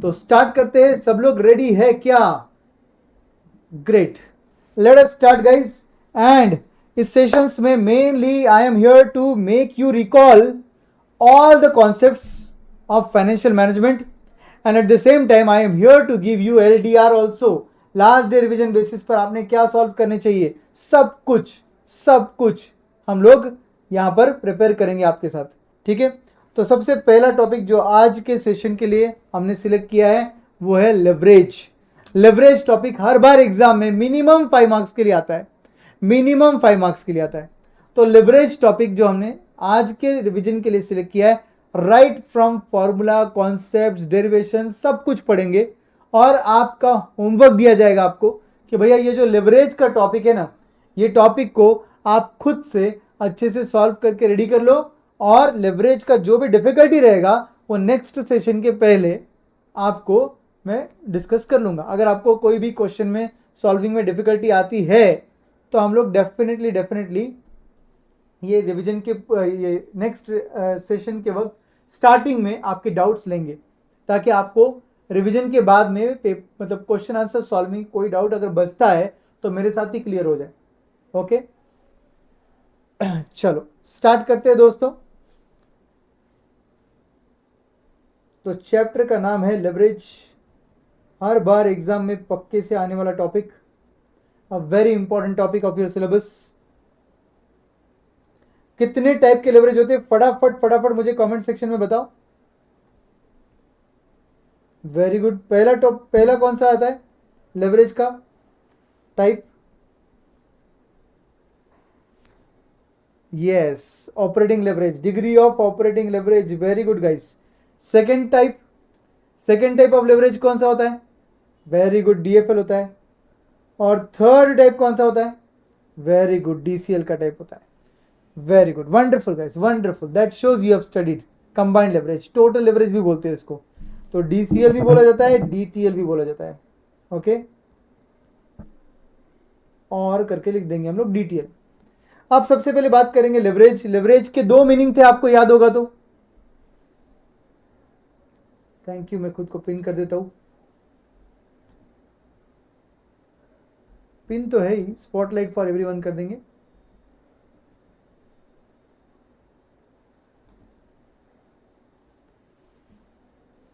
तो स्टार्ट करते हैं, सब लोग रेडी है क्या? Great, let us start guys. And इस सेशंस में mainly I am here to make you recall all the concepts of financial management, and at the same time I am here to give you LDR also, last day revision basis पर आपने क्या solve करने चाहिए, सब कुछ हम लोग यहां पर प्रिपेयर करेंगे आपके साथ। ठीक है, तो सबसे पहला टॉपिक जो आज के सेशन के लिए हमने सिलेक्ट किया है वो है लेवरेज। लेवरेज टॉपिक हर बार एग्जाम में मिनिमम 5 मार्क्स के लिए आता है, मिनिमम 5 मार्क्स के लिए आता है। तो लेवरेज टॉपिक जो हमने आज के रिवीजन के लिए सिलेक्ट किया है, right from formula, concepts, derivation सब कुछ पढ़ेंगे। और आपका होमवर्क दिया जाएगा आपको कि भैया ये जो लेवरेज का टॉपिक है ना, ये टॉपिक को आप खुद से अच्छे से सॉल्व करके रेडी कर लो, और लेवरेज का जो भी डिफिकल्टी रहेगा वो नेक्स्ट सेशन के पहले आपको मैं डिस्कस कर लूंगा। अगर आपको कोई भी क्वेश्चन में सॉल्विंग में डिफिकल्टी आती है तो हम लोग डेफिनेटली ये रिवीजन के ये नेक्स्ट सेशन के वक्त स्टार्टिंग में आपके डाउट्स लेंगे, ताकि आपको रिवीजन के बाद में मतलब क्वेश्चन आंसर सॉल्विंग कोई डाउट अगर बचता है तो मेरे साथ ही क्लियर हो जाए। ओके, चलो स्टार्ट करते हैं दोस्तों। तो चैप्टर का नाम है लेवरेज, हर बार एग्जाम में पक्के से आने वाला topic, a very important topic of your syllabus. कितने टाइप के लेवरेज होते हैं फटाफट मुझे कमेंट सेक्शन में बताओ। वेरी गुड, पहला कौन सा आता है लेवरेज का type? Yes, operating leverage, degree of operating leverage. Very good guys. Second type of leverage कौन सा होता है? वेरी गुड, डीएफएल होता है। और थर्ड टाइप कौन सा होता है? वेरी गुड, डीसीएल का टाइप होता है। Very good, wonderful guys, wonderful, that shows you have studied. Combined leverage, total leverage भी बोलते हैं इसको, तो डीसीएल भी बोला जाता है, डीटीएल भी बोला जाता है। ओके, और करके लिख देंगे हम लोग डीटीएल। अब सबसे पहले बात करेंगे लेवरेज। लेवरेज के दो मीनिंग थे, आपको याद होगा तो। थैंक यू, मैं खुद को पिन कर देता हूं। पिन तो है ही, स्पॉटलाइट फॉर एवरीवन कर देंगे।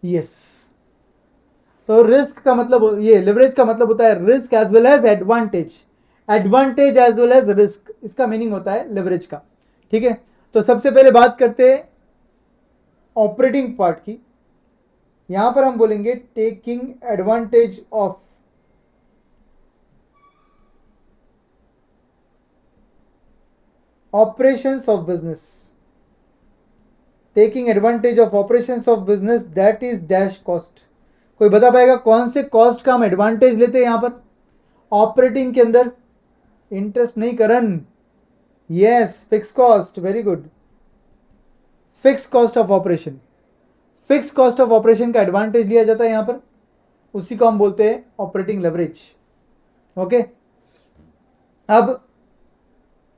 यस, तो रिस्क का मतलब, ये लेवरेज का मतलब होता है risk as well as advantage, advantage as well as risk, इसका मीनिंग होता है लेवरेज का। ठीक है, तो सबसे पहले बात करते हैं ऑपरेटिंग पार्ट की। यहां पर हम बोलेंगे taking advantage of operations of business, taking advantage of operations of business that is dash cost. कोई बता पाएगा कौन से कॉस्ट का हम एडवांटेज लेते हैं यहां पर ऑपरेटिंग के अंदर? इंटरेस्ट नहीं Karan, yes, fix cost. Very good, fix cost of operation, fix cost of operation का एडवांटेज लिया जाता है यहां पर, उसी को हम बोलते हैं ऑपरेटिंग लेवरेज। ओके, अब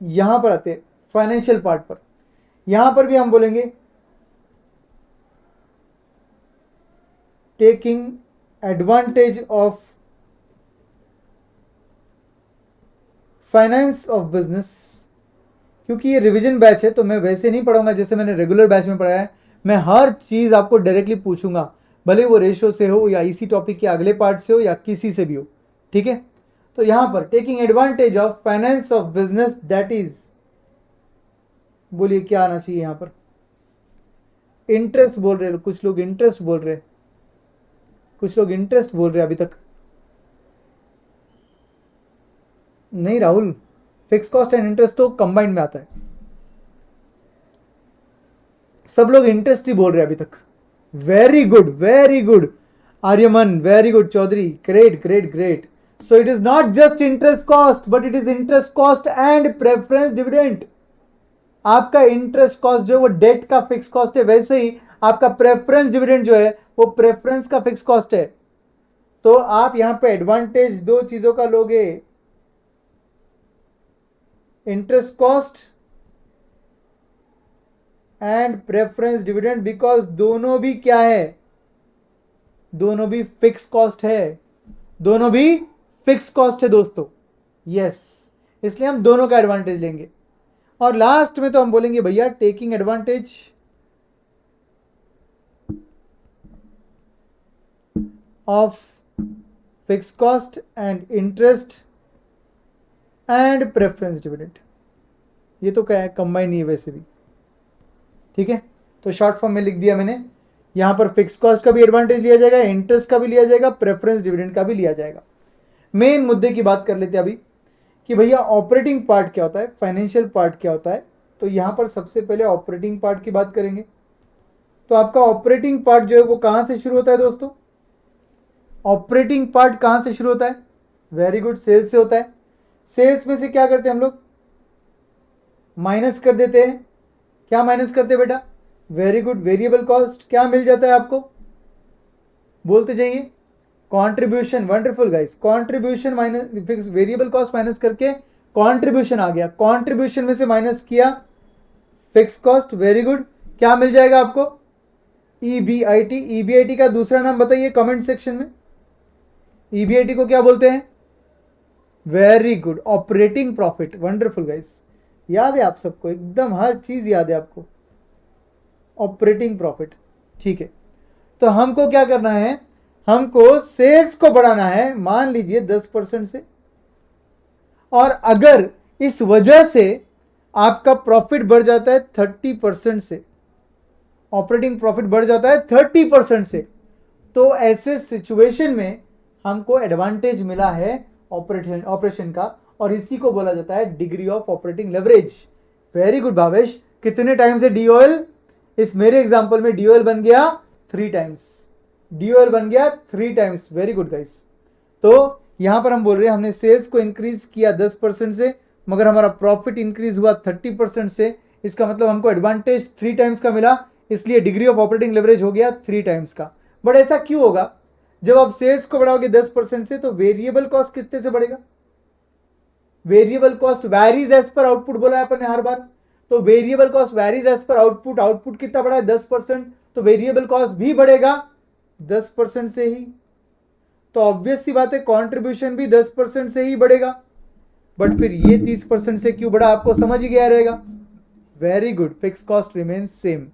यहां पर आते हैं फाइनेंशियल पार्ट पर। यहां पर भी हम बोलेंगे taking advantage of finance of business. क्योंकि ये रिवीजन बैच है तो मैं वैसे नहीं पढ़ाऊंगा जैसे मैंने रेगुलर बैच में पढ़ाया है। मैं हर चीज आपको डायरेक्टली पूछूंगा, भले वो रेशियो से हो या इसी टॉपिक के अगले पार्ट से हो या किसी से भी हो। ठीक है, तो यहां पर taking advantage of finance of business that is, बोलिए क्या आना चाहिए यहां पर? इंटरेस्ट बोल रहे, कुछ लोग इंटरेस्ट बोल रहे, कुछ लोग इंटरेस्ट बोल रहे अभी तक। नहीं Rahul, fix cost and interest तो कंबाइंड में आता है। सब लोग इंटरेस्ट ही बोल रहे अभी तक। Very good Aryaman, very good Chaudhary, great. So it is not just interest cost but it is interest cost and preference dividend. आपका इंटरेस्ट कॉस्ट जो है वो डेट का फिक्स कॉस्ट है, वैसे ही आपका प्रेफरेंस डिविडेंड जो है वो प्रेफरेंस का फिक्स कॉस्ट है। तो आप यहां पे एडवांटेज दो चीजों का लोगे, interest cost and preference dividend, because दोनों भी क्या है? दोनों भी फिक्स कॉस्ट है, दोनों भी फिक्स कॉस्ट है दोस्तों। यस, इसलिए हम दोनों का एडवांटेज लेंगे। और लास्ट में तो हम बोलेंगे भैया taking advantage of fix cost and interest and preference dividend. ये तो क्या है, कंबाइन नहीं है वैसे भी, ठीक है। तो शॉर्ट फॉर्म में लिख दिया मैंने, यहां पर फिक्स कॉस्ट का भी एडवांटेज लिया जाएगा, इंटरेस्ट का भी लिया जाएगा, प्रेफरेंस डिविडेंड का भी लिया जाएगा। मेन मुद्दे की बात कर लेते हैं अभी कि भैया ऑपरेटिंग पार्ट क्या होता है, फाइनेंशियल पार्ट क्या होता है। तो यहां पर सबसे पहले ऑपरेटिंग पार्ट की बात करेंगे। तो आपका ऑपरेटिंग पार्ट जो है वो कहां से शुरू होता है दोस्तों? ऑपरेटिंग पार्ट कहां से शुरू होता है? वेरी गुड, सेल्स से होता है। सेल्स में से क्या करते हैं हम लोग? माइनस कर देते हैं। क्या माइनस करते हैं बेटा? Very good, variable cost. क्या मिल जाता है आपको? बोलते जाइए, contribution. Wonderful guys, contribution minus fix variable cost minus करके कंट्रीब्यूशन आ गया। कंट्रीब्यूशन में से माइनस किया फिक्स कॉस्ट। वेरी गुड, क्या मिल जाएगा आपको? ईबीआईटी। ईबीआईटी का दूसरा नाम बताइए कमेंट सेक्शन में। ईबीआईटी को क्या बोलते हैं? Very good, operating profit. Wonderful guys, याद है आप सबको, एकदम हर चीज याद है आपको। ऑपरेटिंग प्रॉफिट, ठीक है। तो हमको क्या करना है? हमको सेल्स को बढ़ाना है, मान लीजिए 10% से। और अगर इस वजह से आपका प्रॉफिट बढ़ जाता है 30% से, ऑपरेटिंग प्रॉफिट बढ़ जाता है 30% से, तो ऐसे सिचुएशन में हमको एडवांटेज मिला है ऑपरेशन का, और इसी को बोला जाता है degree of operating leverage. Very good Bhavesh, कितने टाइम से डीओएल? इस मेरे एग्जांपल में डीओएल बन गया 3 टाइम्स। डीओएल बन गया 3 टाइम्स। Very good guys. तो यहां पर हम बोल रहे हैं हमने सेल्स को इंक्रीज किया 10% से, मगर हमारा प्रॉफिट इंक्रीज हुआ 30% से। इसका मतलब हमको एडवांटेज 3 टाइम्स का मिला, इसलिए डिग्री ऑफ ऑपरेटिंग लेवरेज हो गया 3 टाइम्स का। बट ऐसा क्यों होगा? जब आप सेल्स को बढ़ाओगे 10% से, तो वेरिएबल कॉस्ट कितने से बढ़ेगा? Variable cost varies as per output बोला है अपन ने हर बार। तो variable cost varies as per output. Output कितना बढ़ा है? 10%। तो वेरिएबल कॉस्ट भी बढ़ेगा 10% से ही। तो ऑब्वियस सी बात है, कंट्रीब्यूशन भी 10% से ही बढ़ेगा। बट फिर ये 30% से क्यों बढ़ा, आपको समझ ही गया रहेगा। Very good, fix cost remain same.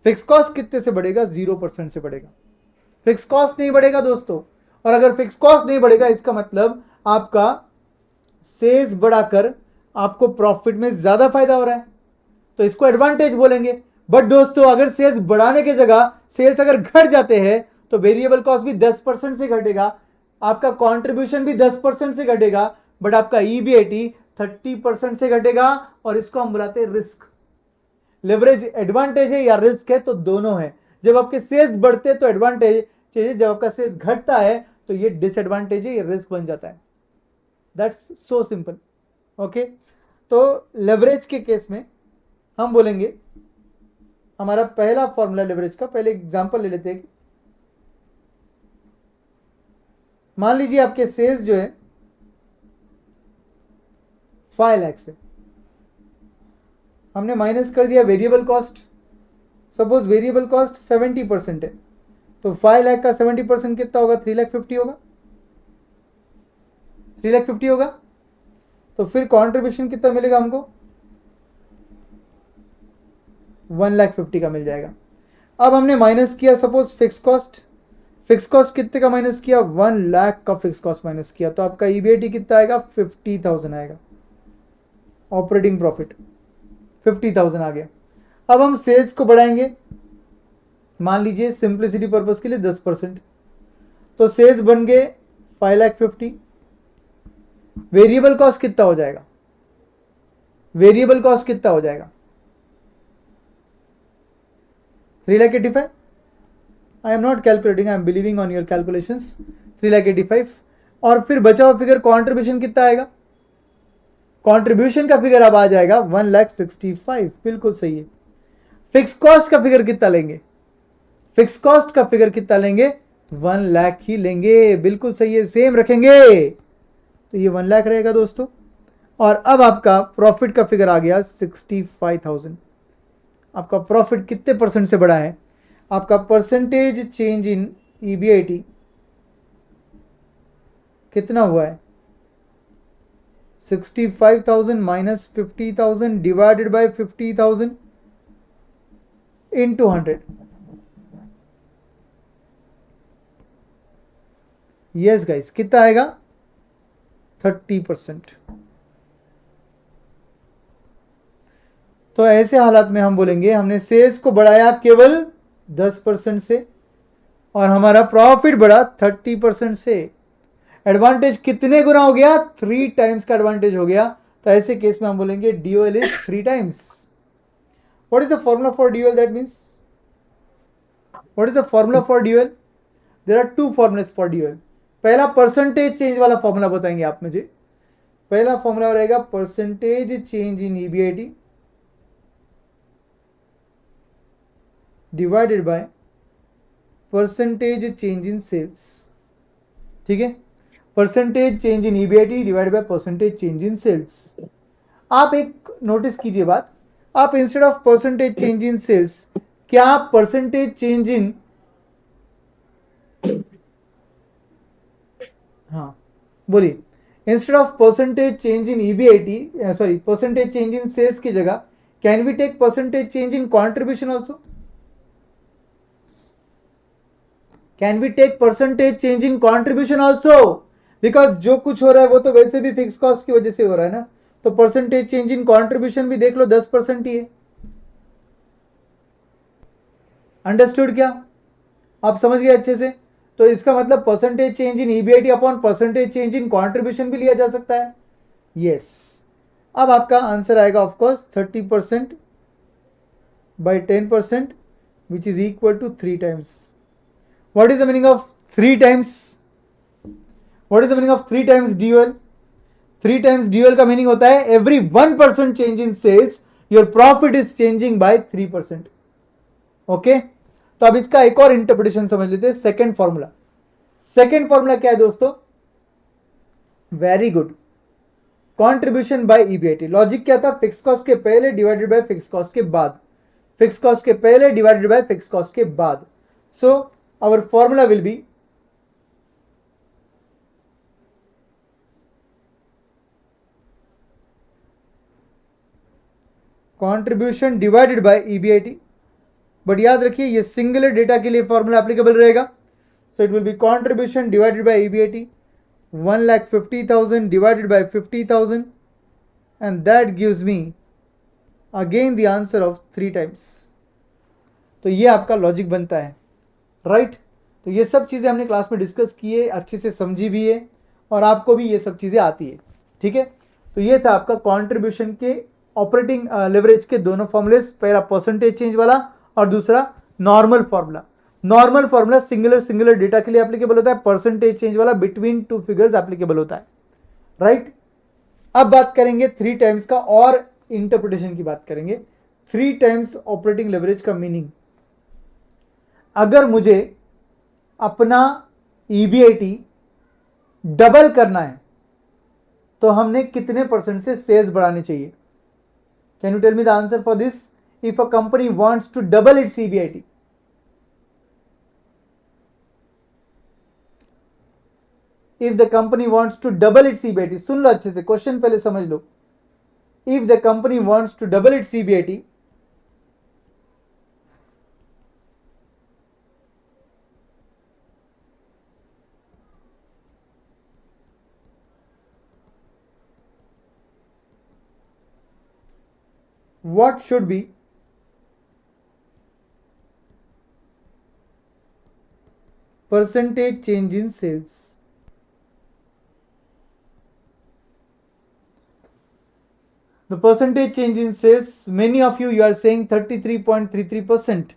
Fix cost कितने से बढ़ेगा? 0% से बढ़ेगा। फिक्स कॉस्ट नहीं बढ़ेगा दोस्तों। और अगर फिक्स कॉस्ट नहीं बढ़ेगा, इसका मतलब आपका सेल्स बढ़ाकर आपको प्रॉफिट में ज्यादा फायदा हो रहा है, तो इसको एडवांटेज बोलेंगे। बट दोस्तों, अगर सेल्स बढ़ाने की जगह सेल्स अगर घट जाते हैं, तो वेरिएबल कॉस्ट भी 10% से घटेगा, आपका कंट्रीब्यूशन भी 10% से घटेगा, बट आपका ईबीआईटी 30% से घटेगा। और इसको हम बुलाते हैं रिस्क। लेवरेज एडवांटेज है या रिस्क है? तो दोनों है। जब आपके सेल्स बढ़ते हैं तो एडवांटेज है, जब आपका सेल्स घटता है तो ये डिसएडवांटेज है, ये रिस्क बन जाता है। That's so simple. ओके, तो लेवरेज के केस में हम बोलेंगे, हमारा पहला फॉर्मूला लेवरेज का, पहले एग्जांपल ले लेते हैं। मान लीजिए आपके सेल्स जो है 5 लाख से, हमने माइनस कर दिया variable cost. Suppose variable cost 70% है, तो 5 लाख का 70% कितना होगा? 3,50,000 होगा। 3,50,000 होगा। तो फिर कंट्रीब्यूशन कितना मिलेगा हमको? 1,50,000 का मिल जाएगा। अब हमने माइनस किया suppose fix cost. Fix cost कितने का माइनस किया? 1 लाख का फिक्स कॉस्ट माइनस किया, तो आपका ईबीआईटी कितना आएगा? 50,000 आएगा। ऑपरेटिंग प्रॉफिट 50,000 आ गया। अब हम सेल्स को बढ़ाएंगे, मान लीजिए सिंप्लिसिटी पर्पस के लिए 10%, तो सेल्स बन गए 5,50,000। वेरिएबल कॉस्ट कितना हो जाएगा? वेरिएबल कॉस्ट कितना हो जाएगा? 3,85,000। आई am not calculating, I am believing on your calculations. 3,85,000। और फिर बचा हुआ फिगर कंट्रीब्यूशन कितना आएगा? कंट्रीब्यूशन का फिगर अब आ जाएगा 1,65,000। बिल्कुल सही है। फिक्स कॉस्ट का फिगर कितना लेंगे? फिक्स कॉस्ट का फिगर कितना लेंगे? 1 लाख ही लेंगे। बिल्कुल सही है, सेम रखेंगे, तो ये 1 लाख रहेगा दोस्तों। और अब आपका प्रॉफिट का फिगर आ गया 65,000। आपका प्रॉफिट कितने परसेंट से बढ़ा है? आपका परसेंटेज चेंज इन EBIT कितना हुआ है 65,000 minus 50,000 divided by 50,000 into 100. Yes guys, कितना आएगा 30%. तो ऐसे हालात में हम बोलेंगे हमने सेल्स को बढ़ाया केवल 10% से और हमारा प्रॉफिट बढ़ा 30% से. एडवांटेज कितने गुना हो गया 3 टाइम्स का एडवांटेज हो गया. तो ऐसे केस में हम बोलेंगे dual is 3 times. What is the formula for dual? That means what is the formula for dual? There are 2 formulas for dual. पहला परसेंटेज चेंज वाला फॉर्मूला बताएंगे आप मुझे. पहला फॉर्मूला रहेगा percentage change in EBIT divided by percentage change in sales. ठीक है, percentage change in EBIT divided by percentage change in sales. आप एक नोटिस कीजिए बात, आप instead of percentage change in sales क्या आप परसेंटेज चेंज इन, हाँ बोलिए, instead of percentage change in EBIT sorry percentage change in sales की जगह can we take percentage change in contribution also? Can we take percentage change in contribution also? Because जो कुछ हो रहा है वो तो वैसे भी फिक्स कॉस्ट की वजह से हो रहा है ना. तो परसेंटेज चेंज इन कॉन्ट्रीब्यूशन भी देख लो 10% ही है. अंडरस्टूड क्या? आप समझ गए अच्छे से? तो इसका मतलब percentage change in EBIT upon percentage change in contribution भी लिया जा सकता है. यस. अब आपका आंसर आएगा of course 30% by 10% which is equal to 3 times. What is the meaning of 3 times? What is the meaning of 3 times dual? 3 times dual का meaning होता है every 1% change in sales your profit is changing by 3%. Okay, तो अब इसका एक और interpretation समझ लेते हैं. Second formula. सेकेंड फॉर्मूला क्या है दोस्तों? Very good, contribution by EBIT. Logic क्या था? फिक्स कॉस्ट के पहले डिवाइडेड बाय फिक्स कॉस्ट के बाद. फिक्स कॉस्ट के पहले डिवाइडेड बाय फिक्स कॉस्ट के बाद. So our formula will be contribution divided by EBIT. But याद रखिए ये सिंगुलर डेटा के लिए फॉर्मूला एप्लीकेबल रहेगा. So it will be contribution divided by EBIT 1,50,000 divided by 50,000 and that gives me again the answer of 3 times. तो ये आपका logic बनता है, राइट? तो ये सब चीज़ें हमने क्लास में डिस्कस की है, अच्छे से समझी भी है और आपको भी ये सब चीज़ें आती है. ठीक है, तो ये था आपका कंट्रीब्यूशन के ऑपरेटिंग लेवरेज के दोनों फॉर्मूलेस. पहला परसेंटेज चेंज वाला और दूसरा normal formula. Normal formula singular data के लिए एप्लीकेबल होता है. परसेंटेज चेंज वाला बिटवीन 2 फिगर्स एप्लीकेबल होता है, राइट? अब बात करेंगे 3 टाइम्स का और इंटरप्रिटेशन की बात करेंगे. 3 टाइम्स ऑपरेटिंग लेवरेज का मीनिंग, अगर मुझे अपना EBIT डबल करना है तो हमने कितने परसेंट से सेल्स बढ़ाने चाहिए? Can you tell me the answer for this? If a company wants to double its EBIT, if the company wants to double its EBIT, सुन लो अच्छे से, क्वेश्चन पहले समझ लो. if the company wants to double its EBIT, what should be percentage change in sales? The percentage change in sales, many of you are saying 33.33%.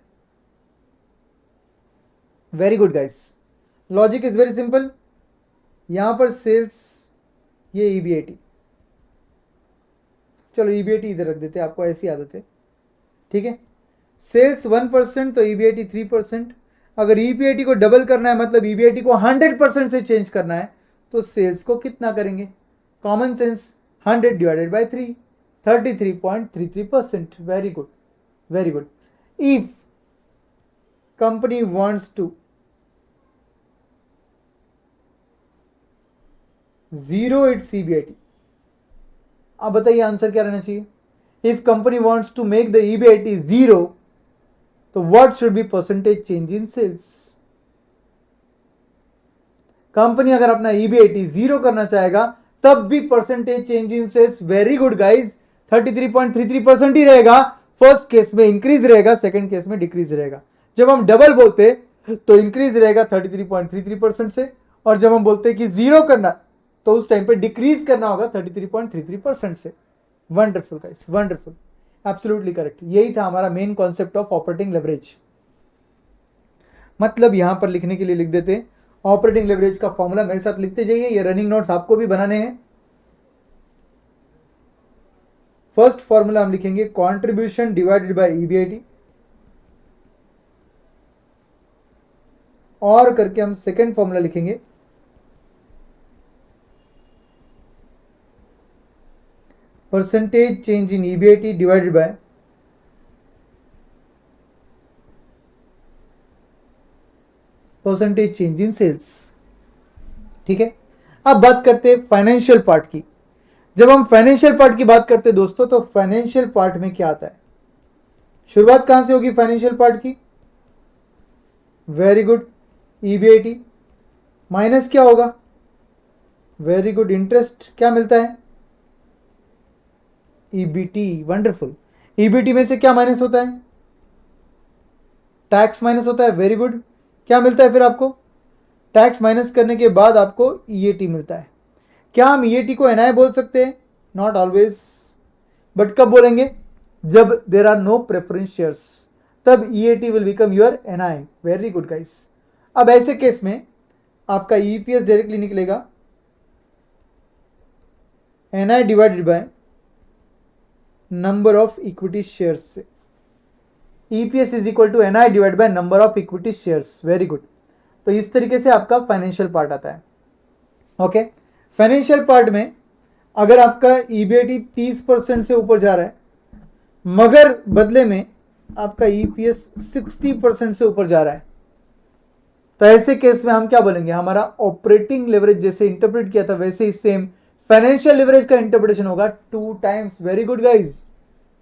Very good guys. Logic is very simple. यहाँ पर sales, ये EBIT, चलो EBIT इधर रख देते हैं, आपको ऐसी आदत है. ठीक है, सेल्स 1% तो EBIT 3%. अगर EBIT को डबल करना है मतलब EBIT को 100% से चेंज करना है तो सेल्स को कितना करेंगे? Common sense, 100 divided by 3, 33.33%. Very good, very good. If company wants to 0 its EBIT. अब बताइए आंसर क्या रहना चाहिए? If company wants to make the EBIT 0, तो what should be percentage change in sales? Company अगर अपना ईबीआईटी 0 करना चाहेगा तब भी percentage change in sales, very good guys, 33.33% ही रहेगा। फर्स्ट केस में इंक्रीज रहेगा, सेकंड केस में डिक्रीज रहेगा। जब हम डबल बोलते तो इंक्रीज रहेगा 33.33% से, और जब हम बोलते कि 0 करना तो उस टाइम पे डिक्रीज करना होगा 33.33% से। Wonderful guys, wonderful, absolutely correct. यही था हमारा main concept of operating leverage. मतलब यहां पर लिखने के लिए लिख देते हैं ऑपरेटिंग लेवरेज का फॉर्मूला, मेरे साथ लिखते जाइए, ये रनिंग नोट्स आपको भी बनाने हैं। फर्स्ट फॉर्मूला हम लिखेंगे कंट्रीब्यूशन डिवाइडेड बाय ईबीआईटी, और करके हम सेकेंड फॉर्मूला लिखेंगे percentage change in EBIT divided by percentage change in sales. ठीक है, अब बात करते हैं फाइनेंशियल पार्ट की। जब हम फाइनेंशियल पार्ट की बात करते हैं दोस्तों, तो फाइनेंशियल पार्ट में क्या आता है? शुरुआत कहां से होगी फाइनेंशियल पार्ट की? वेरी गुड, ईबीआईटी माइनस क्या होगा? वेरी गुड, इंटरेस्ट क्या मिलता है? EBT, wonderful. ईबीटी में से क्या माइनस होता है? टैक्स माइनस होता है, वेरी गुड। क्या मिलता है फिर आपको? टैक्स माइनस करने के बाद आपको ईएटी मिलता है। क्या हम ईएटी को एनआई बोल सकते हैं? नॉट ऑलवेज, बट कब बोलेंगे? जब there are no preference shares, तब EAT will become your NI. Very good guys. अब ऐसे केस में आपका ईपीएस डायरेक्टली निकलेगा NI divided by number of equity shares से। EPS is equal to NI divide by number of equity shares. Very good. तो इस तरीके से आपका फाइनेंशियल पार्ट आता है। ओके, फाइनेंशियल पार्ट में अगर आपका ईबीआईटी 30% से ऊपर जा रहा है, मगर बदले में आपका ईपीएस 60% से ऊपर जा रहा है, तो ऐसे केस में हम क्या बोलेंगे? हमारा ऑपरेटिंग लेवरेज जैसे इंटरप्रेट किया था वैसे ही सेम फाइनेंशियल लेवरेज का इंटरप्रिटेशन होगा 2 times. Very good guys,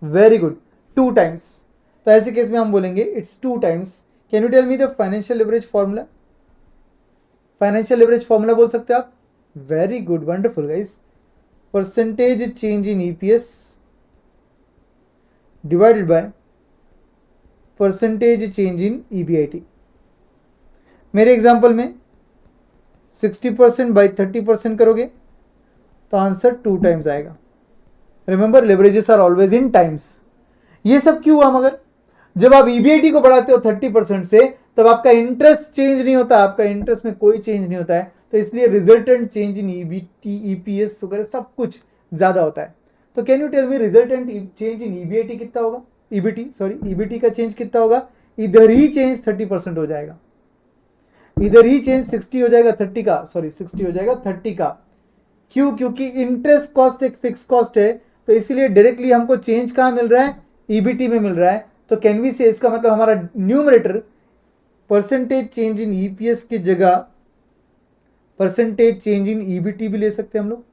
very good, 2 times. तो ऐसे केस में हम बोलेंगे its 2 times. Can you tell me the financial leverage formula? Financial leverage formula बोल सकते हो आप? Very good, wonderful guys. Percentage change in EPS divided by percentage change in EBIT. मेरे एग्जांपल में 60% बाई 30% करोगे तो आंसर 2 टाइम्स आएगा। Remember, leverages are always in times. ये सब क्यों हुआ? मगर जब आप ईबीआईटी को बढ़ाते हो 30% से, तब आपका इंटरेस्ट चेंज नहीं होता, आपका इंटरेस्ट में कोई चेंज नहीं होता है, तो इसलिए resultant change in EBT, EPS वगैरह सब कुछ ज्यादा होता है। तो can you tell me resultant change in EBIT कितना होगा? ईबीटी का चेंज कितना होगा? इधर ही चेंज 30% हो जाएगा, इधर ही चेंज 60 हो जाएगा 30 का, सॉरी 60 हो जाएगा 30 का। क्यों? क्योंकि इंटरेस्ट कॉस्ट एक फिक्स कॉस्ट है, तो इसीलिए डायरेक्टली हमको चेंज कहां मिल रहा है? ईबीटी में मिल रहा है। तो कैन वी से, इसका मतलब हमारा numerator percentage change in EPS की जगह परसेंटेज चेंज इन ईबीटी भी ले सकते हैं हम लोग।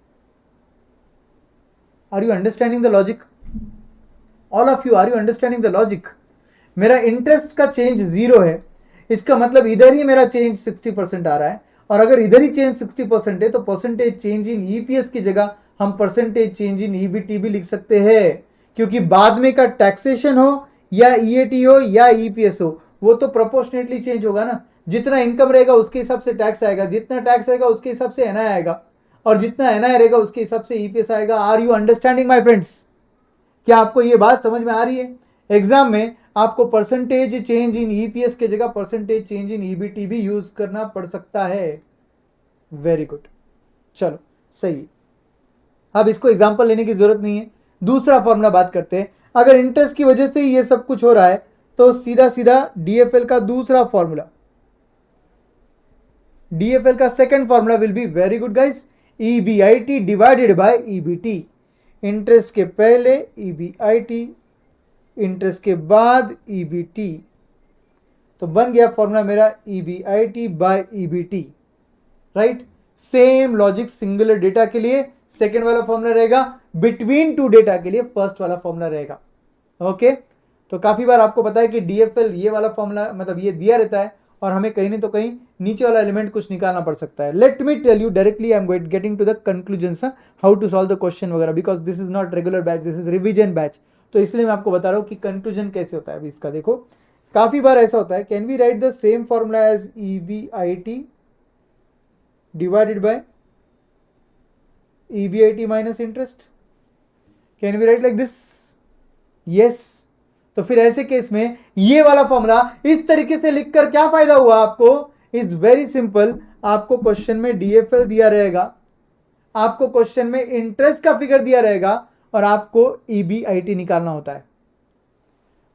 Are you understanding the logic? All of you, are you understanding the logic? मेरा इंटरेस्ट का चेंज 0 है, इसका मतलब इधर ही मेरा चेंज 60% आ रहा है, और अगर इधर ही चेंज 60% है तो परसेंटेज चेंज इन ईपीएस की जगह हम परसेंटेज चेंज इन ईबीटी भी लिख सकते हैं, क्योंकि बाद में का टैक्सेशन हो या ईएटी हो या ईपीएस हो, वो तो प्रोपोर्शनेटली चेंज होगा ना। जितना इनकम रहेगा उसके हिसाब से टैक्स आएगा, जितना टैक्स रहेगा उसके हिसाब से एनआई आएगा, और जितना एनआई रहेगा उसके हिसाब से ईपीएस आएगा। Are you understanding my friends? क्या आपको ये बात समझ में आ रही है? एग्जाम में आपको परसेंटेज चेंज इन ईपीएस की जगह परसेंटेज चेंज इन ईबीटी भी यूज करना पड़ सकता है। वेरी गुड, चलो सही। अब इसको एग्जांपल लेने की जरूरत नहीं है, दूसरा फॉर्मूला बात करते हैं। अगर इंटरेस्ट की वजह से ये सब कुछ हो रहा है, तो सीधा सीधा डीएफएल का दूसरा फॉर्मूला, डीएफएल का second formula will be very good guys, EBIT divided by EBT. Interest के पहले ईबीआईटी, इंटरेस्ट के बाद ईबीटी, तो बन गया फॉर्मूला मेरा EBIT by EBT, right. Same logic singular data के लिए सेकेंड वाला फॉर्मूला रहेगा, बिटवीन टू डेटा के लिए फर्स्ट वाला फॉर्मूला रहेगा। ओके, तो काफी बार आपको पता है कि डीएफएल ये वाला फॉर्मूला मतलब ये दिया रहता है और हमें कहीं नहीं तो कहीं नीचे वाला एलिमेंट कुछ निकालना पड़ सकता है। Let me tell you directly, I am getting to the conclusion how to solve the question वगैरह, because this is not regular batch, this is revision batch. तो इसलिए मैं आपको बता रहा हूँ कि कंक्लूजन कैसे होता है। अभी इसका देखो, काफी बार ऐसा होता है, can we write the same formula as EBIT divided by EBIT minus interest? Can we write like this? Yes. तो फिर ऐसे केस में ये वाला फॉर्मूला इस तरीके से लिखकर क्या फायदा हुआ आपको? Is very simple. आपको क्वेश्चन में डीएफएल दिया रहेगा, आपको क्वेश्चन में इंटरेस्ट का फिगर दिया रहेगा और आपको EBIT निकालना होता है।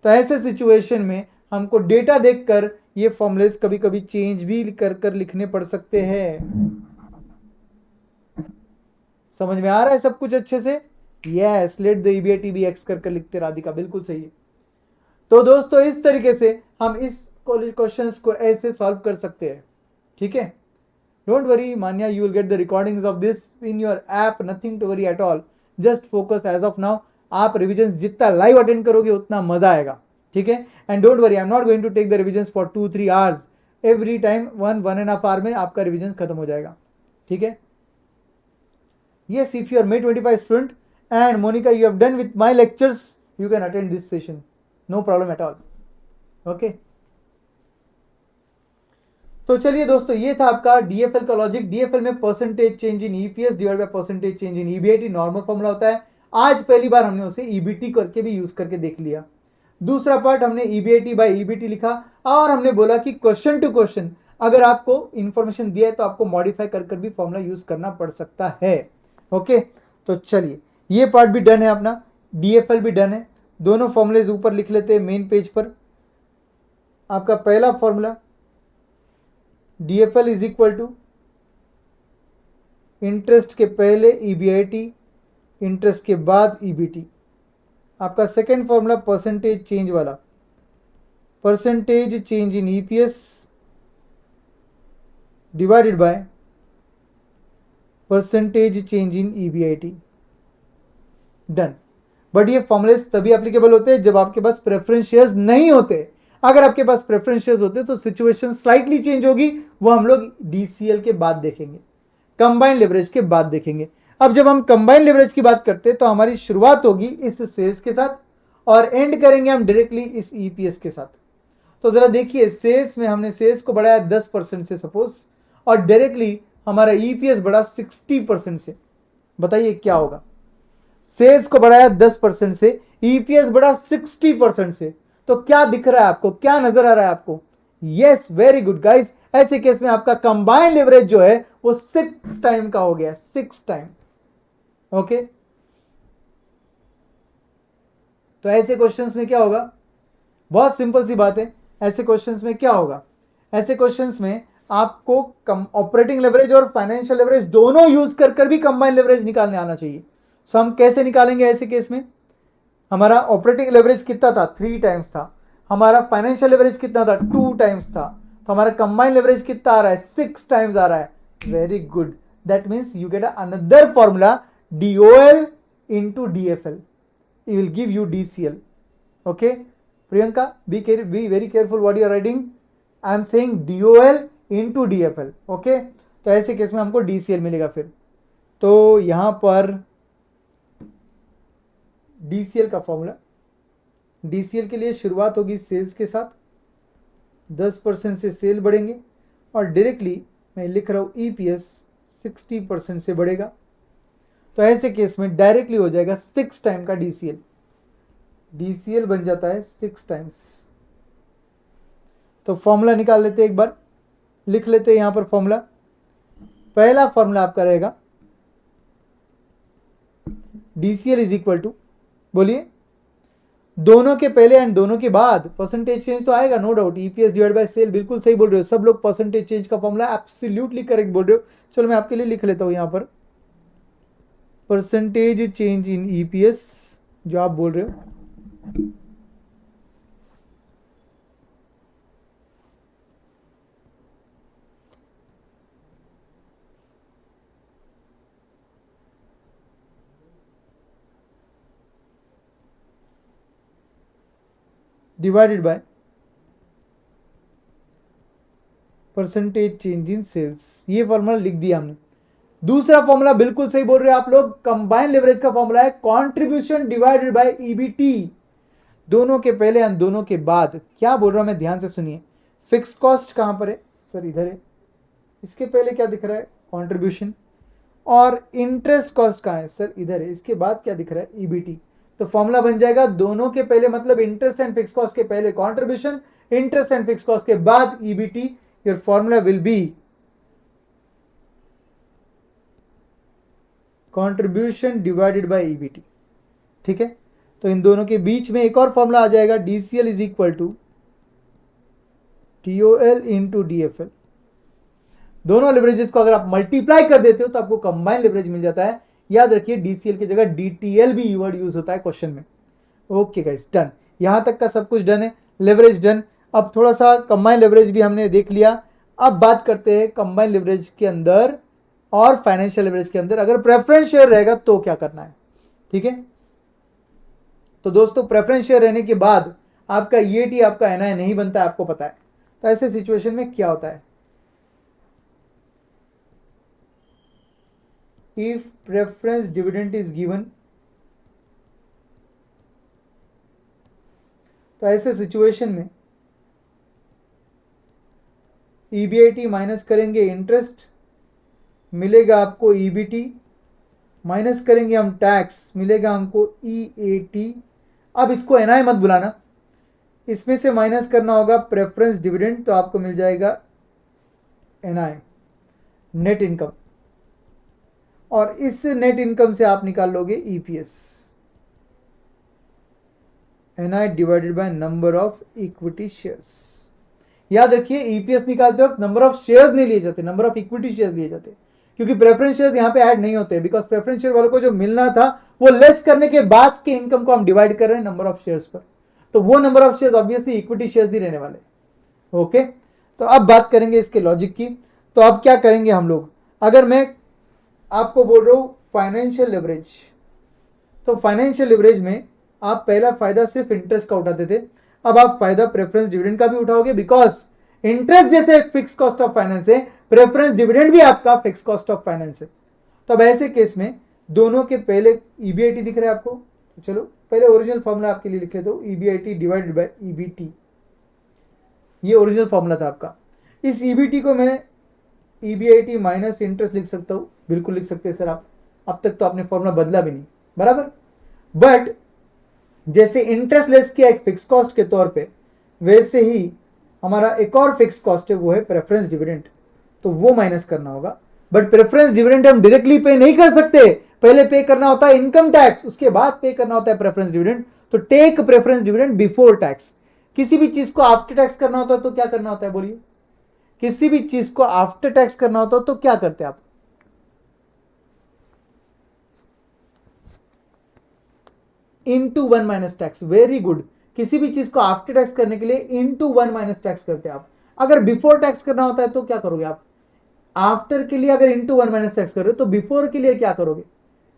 तो ऐसे सिचुएशन में हमको डेटा देखकर ये फॉर्मूलेस कभी कभी चेंज भी कर लिखने पड़ सकते हैं। समझ में आ रहा है सब कुछ अच्छे से? Yes, let the EBIT be X कर लिखते राधिका, बिल्कुल सही है। तो दोस्तों इस तरीके से हम इस क्वेश्चंस को ऐसे सॉल्व कर सकते हैं, ठीक है। Don't worry Manya, you will get the recordings of this in your app, nothing to worry at all, just focus as of now. आप रिविजन जितना लाइव अटेंड करोगे उतना मजा आएगा, ठीक है। And don't worry, I am not going to take the revision for 2-3 hours, every time 1-1.5 hour में आपका रिविजन खत्म हो जाएगा, ठीक है। Yes, if you are May 25 student and Monica, you have done with my lectures, you can attend this session, no problem at all. Okay. तो चलिए दोस्तों, ये था आपका डीएफएल का लॉजिक। डीएफएल में percentage change in EPS divide by percentage change in EBIT normal formula होता है। आज पहली बार हमने उसे ईबीटी करके भी यूज करके देख लिया। दूसरा पार्ट हमने ईबीआईटी बाय ईबीटी लिखा और हमने बोला कि क्वेश्चन टू क्वेश्चन अगर आपको इंफॉर्मेशन दिया है तो आपको मॉडिफाई कर भी फॉर्मूला यूज करना पड़ सकता है। ओके, तो चलिए ये पार्ट भी डन है अपना, डीएफएल भी डन है। दोनों फॉर्मूलेज ऊपर लिख लेते हैं मेन पेज पर। आपका पहला formula DFL is equal to interest के पहले EBIT, इंटरेस्ट के बाद EBT। आपका सेकेंड फॉर्मूला परसेंटेज चेंज वाला, percentage change in EPS divided by percentage change in EBIT। Done. But ये फॉर्मुलेस तभी एप्लीकेबल होते हैं जब आपके पास प्रेफरेंस शेयर्स नहीं होते। अगर आपके पास प्रेफरेंस शेयर्स होते तो सिचुएशन स्लाइटली चेंज होगी, वो हम लोग DCL के बाद देखेंगे, कंबाइंड लेवरेज के बाद देखेंगे। अब जब हम कंबाइंड लेवरेज की बात करते हैं तो हमारी शुरुआत होगी इस सेल्स के साथ और एंड करेंगे हम डायरेक्टली इस EPS के साथ। तो जरा देखिए, सेल्स में हमने सेल्स को बढ़ाया 10% से सपोज, और डायरेक्टली हमारा EPS बढ़ा 60% से। बताइए क्या होगा? सेल्स को बढ़ाया 10% से, EPS बढ़ा 60% से। तो क्या दिख रहा है आपको, क्या नजर आ रहा है आपको? Yes, very good guys. ऐसे केस में आपका कंबाइंड लेवरेज जो है वो 6 टाइम का हो गया, 6 टाइम। ओके, तो ऐसे क्वेश्चंस में क्या होगा? बहुत सिंपल सी बात है। ऐसे क्वेश्चंस में क्या होगा? ऐसे क्वेश्चंस में आपको ऑपरेटिंग लेवरेज और फाइनेंशियल लेवरेज दोनों यूज कर भी कंबाइंड लेवरेज निकालने आना चाहिए। सो हम कैसे निकालेंगे ऐसे केस में? हमारा ऑपरेटिंग लेवरेज कितना था? 3 टाइम्स था। हमारा फाइनेंशियल लेवरेज कितना था? 2 टाइम्स था। तो हमारा कंबाइंड लेवरेज कितना आ रहा है? 6 टाइम्स आ रहा है। Very good, that means you get another formula DOL into DFL. It will give you DCL. Okay, Priyanka, be very careful what you are writing. I am saying DOL into DFL. Okay, तो ऐसे case में हमको DCL मिलेगा। फिर तो यहां पर DCL का फॉर्मूला, DCL के लिए शुरुआत होगी सेल्स के साथ, 10% से सेल बढ़ेंगे और डायरेक्टली मैं लिख रहा हूं EPS 60% से बढ़ेगा। तो ऐसे केस में डायरेक्टली हो जाएगा 6 टाइम का DCL। DCL बन जाता है 6 टाइम्स। तो फॉर्मूला निकाल लेते हैं, एक बार लिख लेते हैं यहां पर फॉर्मूला। पहला फॉर्मूला आपका रहेगा DCL इज इक्वल टू, बोलिए, दोनों के पहले एंड दोनों के बाद परसेंटेज चेंज तो आएगा, no doubt. EPS divide by sale, बिल्कुल सही बोल रहे हो सब लोग। परसेंटेज चेंज का फॉर्मूला एब्सोल्युटली करेक्ट बोल रहे हो। चलो मैं आपके लिए लिख लेता हूं यहां पर परसेंटेज चेंज इन EPS जो आप बोल रहे हो। Divided by percentage change in sales, ये फॉर्मूला लिख दिया हमने। दूसरा फॉर्मूला बिल्कुल सही बोल रहे हैं आप लोग, कंबाइन लेवरेज का फॉर्मूला है कंट्रीब्यूशन डिवाइडेड बाय ईबीटी। दोनों के पहले एंड दोनों के बाद। क्या बोल रहा हूं मैं, ध्यान से सुनिए। फिक्स कॉस्ट कहां पर है सर, इधर है। इसके पहले क्या दिख रहा है, कंट्रीब्यूशन। और इंटरेस्ट कॉस्ट कहां है सर, इधर है। इसके बाद क्या दिख रहा है, ईबीटी। तो फॉर्मूला बन जाएगा दोनों के पहले, मतलब इंटरेस्ट एंड फिक्स कॉस्ट के पहले contribution, interest and fix cost के बाद EBT. Your formula will be contribution divided by EBT. ठीक है, तो इन दोनों के बीच में एक और फॉर्मूला आ जाएगा, DCL is equal to TOL into DFL. दोनों लिवरेजेस को अगर आप मल्टीप्लाई कर देते हो तो आपको कंबाइन लिवरेज मिल जाता है। याद रखिए डीसीएल की जगह डीटीएल भी वर्ड यूज होता है क्वेश्चन में। Okay guys, done. यहां तक का सब कुछ डन है, लिवरेज डन। अब थोड़ा सा कंबाइन लिवरेज भी हमने देख लिया। अब बात करते हैं कंबाइन लिवरेज के अंदर और फाइनेंशियल लिवरेज के अंदर अगर प्रेफरेंस शेयर रहेगा तो क्या करना है। ठीक है, तो दोस्तों प्रेफरेंस शेयर रहने के बाद आपका ईएटी आपका एनआई नहीं बनता है, आपको पता है। तो ऐसे सिचुएशन में क्या होता है, if preference dividend is given, तो ऐसे सिचुएशन में ईबीआईटी माइनस करेंगे इंटरेस्ट, मिलेगा आपको ईबीटी, माइनस करेंगे हम टैक्स, मिलेगा हमको ईएटी। अब इसको एनआई मत बुलाना, इसमें से माइनस करना होगा प्रेफरेंस डिविडेंड, तो आपको मिल जाएगा एनआई, नेट इनकम। और इस नेट इनकम से आप निकाल लोगे EPS, NI divided by number of equity shares. याद रखिए ईपीएस निकालते वक्त नंबर ऑफ शेयर्स नहीं लिए जाते, नंबर ऑफ इक्विटी शेयर्स लिए जाते, क्योंकि प्रेफरेंस शेयर्स यहां पे ऐड नहीं होते, बिकॉज प्रेफरेंस शेयर वालों को जो मिलना था वो लेस करने के बाद के इनकम को हम डिवाइड कर रहे हैं नंबर ऑफ शेयर्स पर। तो वो number of shares obviously equity shares ही रहने वाले। ओके, तो अब बात करेंगे इसके लॉजिक की। तो अब क्या करेंगे हम लोग, अगर मैं आपको बोल रहा हूं फाइनेंशियल लिवरेज, तो फाइनेंशियल लिवरेज में आप पहला फायदा सिर्फ इंटरेस्ट का उठाते थे, अब आप फायदा प्रेफरेंस डिविडेंड का भी उठाओगे, बिकॉज इंटरेस्ट जैसे एक फिक्स कॉस्ट ऑफ फाइनेंस है, प्रेफरेंस डिविडेंड भी आपका फिक्स कॉस्ट ऑफ फाइनेंस है। तो अब ऐसे केस में दोनों के पहले ईबीआईटी दिख रहा है आपको, तो चलो पहले ओरिजिनल फॉर्मूला आपके लिए लिख लेता हूं, ईबीआईटी डिवाइडेड बाय ईबीटी। ये ओरिजिनल फॉर्मूला था आपका। इस ईबीटी को मैं ईबीआईटी माइनस इंटरेस्ट लिख सकता हूं, बिल्कुल लिख सकते हैं सर आप, अब तक तो आपने फॉर्मूला बदला भी नहीं, बराबर। बट जैसे इंटरेस्ट लेस किया एक फिक्स कॉस्ट के तौर पे, वैसे ही हमारा एक और फिक्स कॉस्ट है, वो है प्रेफरेंस डिविडेंड, तो वो माइनस करना होगा। बट प्रेफरेंस डिविडेंड हम डायरेक्टली पे नहीं कर सकते, पहले पे करना होता है इनकम टैक्स, उसके बाद पे करना होता है प्रेफरेंस डिविडेंड। तो take preference dividend before tax. किसी भी चीज को आफ्टर टैक्स करना होता है तो क्या करना होता है, बोलिए। किसी भी चीज को आफ्टर टैक्स करना होता है तो क्या करते हैं आप, into 1 minus tax. Very good, किसी भी चीज को आफ्टर टैक्स करने के लिए इनटू 1 माइनस टैक्स करते हैं आप। अगर बिफोर टैक्स करना होता है तो क्या करोगे आप, आफ्टर के लिए अगर इनटू 1 माइनस टैक्स कर रहे हो तो बिफोर के लिए क्या करोगे,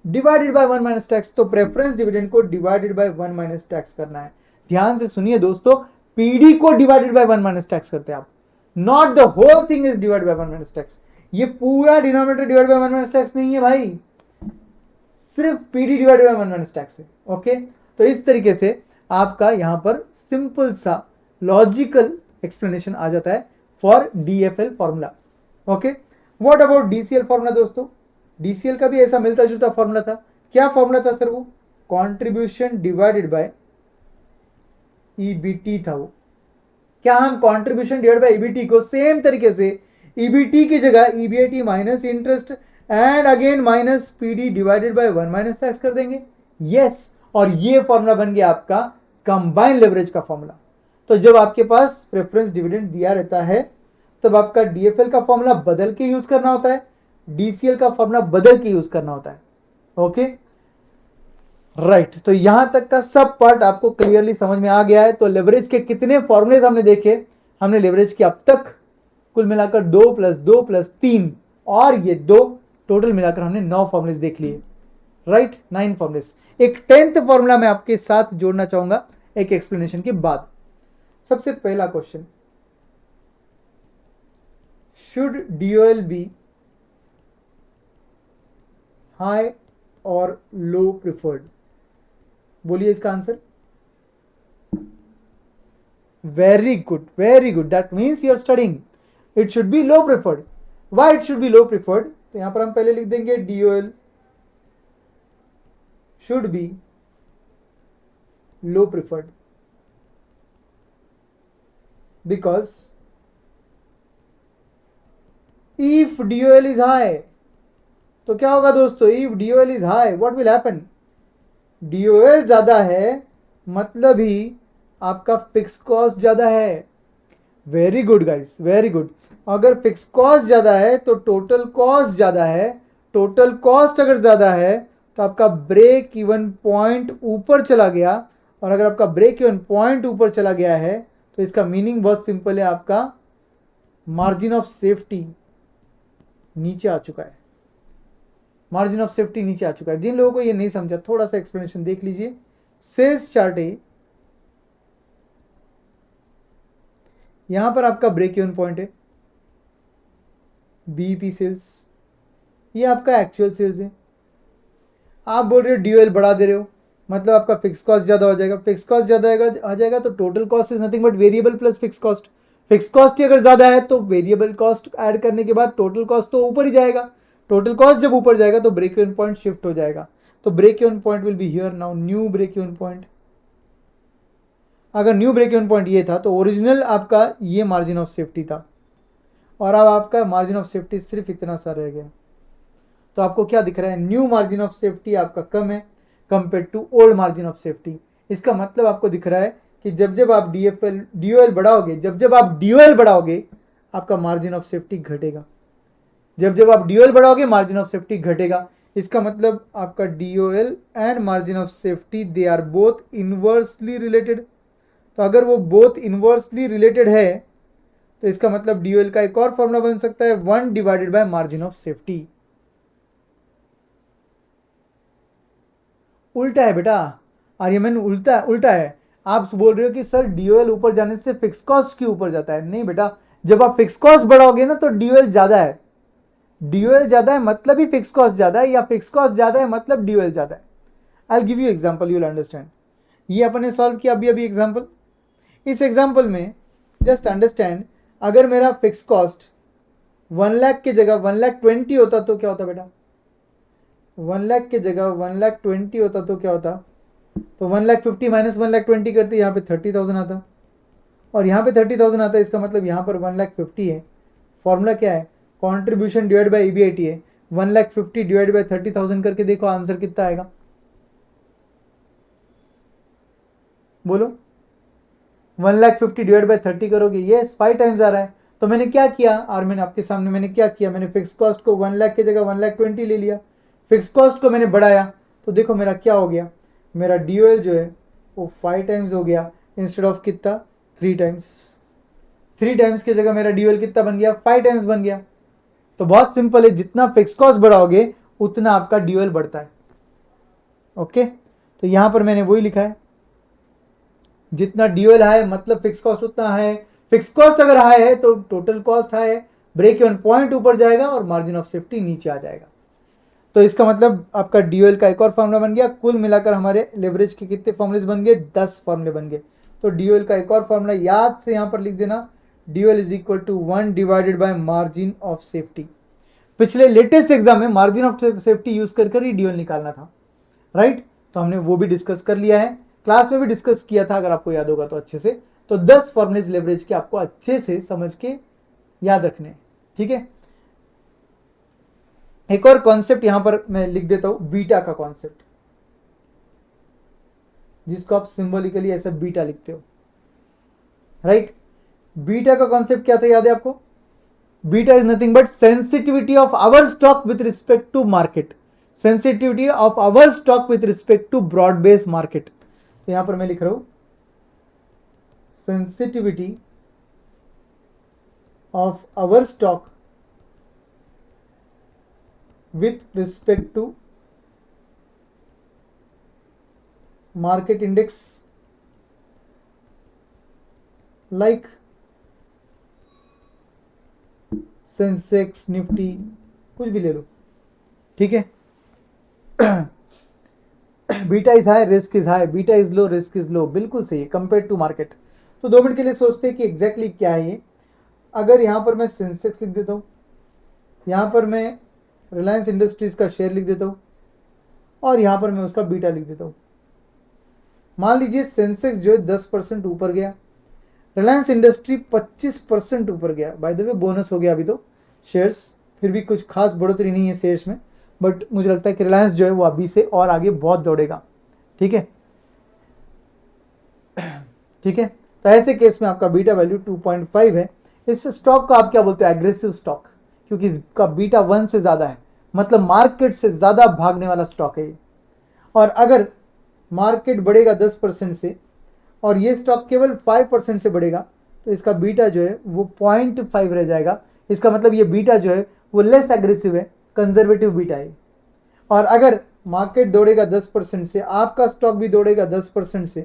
डिवाइडेड बाय 1 माइनस टैक्स। तो प्रेफरेंस डिविडेंड को डिवाइडेड बाय 1 माइनस टैक्स करना है। ध्यान से सुनिए दोस्तों, पीडी को डिवाइडेड बाय 1 माइनस टैक्स करते हैं आप, not the whole thing is divided by 1 minus tax. ये पूरा denominator divide by 1 minus tax नहीं है भाई, सिर्फ PD divided by 1 minus tax है। ओके, तो इस तरीके से आपका यहां पर सिंपल सा लॉजिकल एक्सप्लेनेशन आ जाता है for DFL formula. Okay, what about DCL formula दोस्तों, डीसीएल का भी ऐसा मिलता जुलता फॉर्मूला था। क्या फॉर्मूला था सर, वो कंट्रीब्यूशन डिवाइडेड बाय ईबीटी था। वो क्या हम कंट्रीब्यूशन डिवाइडेड बाय ईबीटी को सेम तरीके से ईबीटी की जगह EBIT minus interest and again minus PD divided by 1 minus tax कर देंगे? यस, और ये फॉर्मूला बन गया आपका कंबाइन लेवरेज का फॉर्मूला। तो जब आपके पास प्रेफरेंस डिविडेंड दिया रहता है तब आपका डीएफएल का फॉर्मूला बदल के यूज करना होता है, डीसीएल का फॉर्मूला बदल के यूज करना होता है। ओके राइट, तो यहां तक का सब पार्ट आपको क्लियरली समझ में आ गया है। तो लेवरेज के कितने फॉर्मूलेज हमने देखे, हमने लेवरेज के अब तक कुल मिलाकर 2 + 2 + 3 और ये 2 टोटल मिलाकर हमने 9 फॉर्मूलेज देख लिए, राइट, 9 फॉर्मूलेज। एक 10th फॉर्मूला मैं आपके साथ जोड़ना चाहूंगा एक एक्सप्लेनेशन के बाद। सबसे पहला question, should DOL be high और लो प्रिफर्ड? बोलिए इसका answer. Very good, very good, that means you are studying. It should be low preferred. Why it should be low preferred? तो यहां पर हम पहले लिख देंगे DOL should be low preferred because if DOL is high, तो क्या होगा दोस्तों? if DOL is high, what will happen? DOL ज्यादा है मतलब ही आपका फिक्स कॉस्ट ज्यादा है। Very good guys, very good. अगर फिक्स कॉस्ट ज्यादा है तो टोटल कॉस्ट ज्यादा है। टोटल कॉस्ट अगर ज्यादा है तो आपका ब्रेक इवन पॉइंट ऊपर चला गया, और अगर आपका ब्रेक इवन पॉइंट ऊपर चला गया है तो इसका मीनिंग बहुत सिंपल है, आपका मार्जिन ऑफ सेफ्टी नीचे आ चुका है। मार्जिन ऑफ सेफ्टी नीचे आ चुका है। जिन लोगों को ये नहीं समझा, थोड़ा सा एक्सप्लेनेशन देख लीजिए। सेल्स चार्ट है, यहां पर आपका ब्रेक इवन पॉइंट है, बीईपी सेल्स, ये आपका एक्चुअल सेल्स है। आप बोल रहे हो DOL बढ़ा दे रहे हो, मतलब आपका फिक्स कॉस्ट ज्यादा हो जाएगा। फिक्स कॉस्ट ज्यादा आ जाएगा तो total cost is nothing but variable plus fix cost. Fix cost ही अगर ज्यादा है तो वेरिएबल कॉस्ट ऐड करने के बाद टोटल कॉस्ट तो ऊपर ही जाएगा। टोटल कॉस्ट जब ऊपर जाएगा तो ब्रेक इवन पॉइंट शिफ्ट हो जाएगा। तो break even point will be here now, new break even point. अगर न्यू ब्रेक इवन पॉइंट ये था तो ओरिजिनल आपका ये मार्जिन ऑफ सेफ्टी था, और अब आपका मार्जिन ऑफ सेफ्टी सिर्फ इतना सा रह गया। तो आपको क्या दिख रहा है? न्यू मार्जिन ऑफ सेफ्टी आपका कम है compare to old margin of safety. इसका मतलब आपको दिख रहा है कि जब जब आप DOL बढ़ाओगे, जब जब आप DOL बढ़ाओगे आपका मार्जिन ऑफ सेफ्टी घटेगा। जब जब आप DOL बढ़ाओगे मार्जिन ऑफ सेफ्टी घटेगा। इसका मतलब आपका DOL and margin of safety they are both inversely related. तो अगर वो बोथ इनवर्सली रिलेटेड है तो इसका मतलब DOL का एक और फॉर्मूला बन सकता है 1 divided by margin of safety. उल्टा है बेटा, आर्यमन, उल्टा उल्टा है। आप बोल रहे हो कि सर DOL ऊपर जाने से फिक्स कॉस्ट क्यों ऊपर जाता है? नहीं बेटा, जब आप फिक्स कॉस्ट बढ़ाओगे ना तो DOL ज्यादा है। DOL ज्यादा है मतलब ही फिक्स कॉस्ट ज्यादा है, या फिक्स कॉस्ट ज्यादा है मतलब DOL ज्यादा है। आई will give you example, you will understand. ये अपन ने सॉल्व किया अभी अभी एग्जांपल। इस एग्जांपल में जस्ट अंडरस्टैंड, अगर मेरा फिक्स कॉस्ट 1 लाख की जगह 1,20,000 होता तो क्या होता बेटा? 1 लाख की जगह 1,20,000 होता तो क्या होता? तो 1,50,000 माइनस 1,20,000 करते यहाँ पे 30,000 आता, और यहाँ पे 30,000 आता है। इसका मतलब यहाँ पर 1,50,000 है। फॉर्मूला क्या है? कॉन्ट्रीब्यूशन डिवाइड बाई EBIT है। 1,50,000 डिवाइड बाई 30,000 करके देखो आंसर कितना आएगा, बोलो। 1,50,000 डिवाइड बाई 30 करोगे, ये 5 टाइम्स आ रहा है। तो मैंने क्या किया आर्मिन, आपके सामने मैंने क्या किया? मैंने फिक्स कॉस्ट को 1 लाख की जगह 1,20,000 ले लिया। फिक्स कॉस्ट को मैंने बढ़ाया तो देखो मेरा क्या हो गया, मेरा DOL जो है वो 5 टाइम्स हो गया इंस्टेड ऑफ कितना? 3 टाइम्स। 3 टाइम्स की जगह मेरा DOL कितना बन गया? 5 टाइम्स बन गया। तो बहुत सिंपल है, जितना फिक्स कॉस्ट बढ़ाओगे उतना आपका DOL बढ़ता है। ओके, तो यहां पर मैंने वही लिखा है, जितना DOL हाई मतलब फिक्स कॉस्ट उतना हाई है। फिक्स कॉस्ट अगर हाई है तो टोटल कॉस्ट हाई है, ब्रेक इवन पॉइंट ऊपर जाएगा और मार्जिन ऑफ सेफ्टी नीचे आ जाएगा। तो इसका मतलब आपका DOL का एक और फॉर्मूला बन गया। कुल मिलाकर हमारे लेवरेज के कितने फॉर्मूलेस बन गए? 10 फॉर्मूले बन गए। तो DOL का एक और फॉर्मूला याद से यहां पर लिख देना, DOL is equal to 1 divided by margin of safety. पिछले लेटेस्ट एग्जाम में मार्जिन ऑफ सेफ्टी यूज कर ही DOL निकालना था, राइट? तो हमने वो भी डिस्कस कर लिया है, क्लास में भी डिस्कस किया था, अगर आपको याद होगा तो अच्छे से। तो 10 फॉर्मूलेस लेवरेज के आपको अच्छे से समझ के याद रखने, ठीक है। एक और कॉन्सेप्ट यहां पर मैं लिख देता हूं, बीटा का कॉन्सेप्ट, जिसको आप सिंबॉलिकली ऐसा बीटा लिखते हो, राइट? बीटा का कॉन्सेप्ट क्या था, याद है आपको? Beta is nothing but sensitivity of our stock with respect to market. Sensitivity of our stock with respect to broad base market. तो यहां पर मैं लिख रहा हूं sensitivity of our stock with respect to market index like Sensex, Nifty, कुछ भी ले लो, ठीक है। Beta is high, risk is high, beta is low, risk is low, बिल्कुल सही है कंपेयर टू मार्केट। तो 2 मिनट के लिए सोचते हैं कि एग्जैक्टली क्या है ये। अगर यहाँ पर मैं सेंसेक्स लिख देता हूँ, यहाँ पर मैं रिलायंस इंडस्ट्रीज का शेयर लिख देता हूँ, और यहाँ पर मैं उसका बीटा लिख देता हूँ। मान लीजिए सेंसेक्स जो है 10% ऊपर गया, रिलायंस इंडस्ट्री 25% ऊपर गया। बाय द वे बोनस हो गया अभी तो शेयर्स, फिर भी कुछ खास बढ़ोतरी नहीं है शेयर्स में, बट मुझे लगता है कि रिलायंस जो है वो अभी से और आगे बहुत दौड़ेगा, ठीक है। ठीक है, तो ऐसे केस में आपका बीटा वैल्यू 2.5 है। इस स्टॉक को आप क्या बोलते हैं? एग्रेसिव स्टॉक, क्योंकि इसका बीटा 1 से ज़्यादा है, मतलब मार्केट से ज़्यादा भागने वाला स्टॉक है ये। और अगर मार्केट बढ़ेगा 10% से और ये स्टॉक केवल 5% से बढ़ेगा, तो इसका बीटा जो है वो 0.5 रह जाएगा। इसका मतलब ये बीटा जो है वो लेस एग्रेसिव है, कंजर्वेटिव बीटा है। और अगर मार्केट दौड़ेगा 10% से, आपका स्टॉक भी दौड़ेगा 10% से,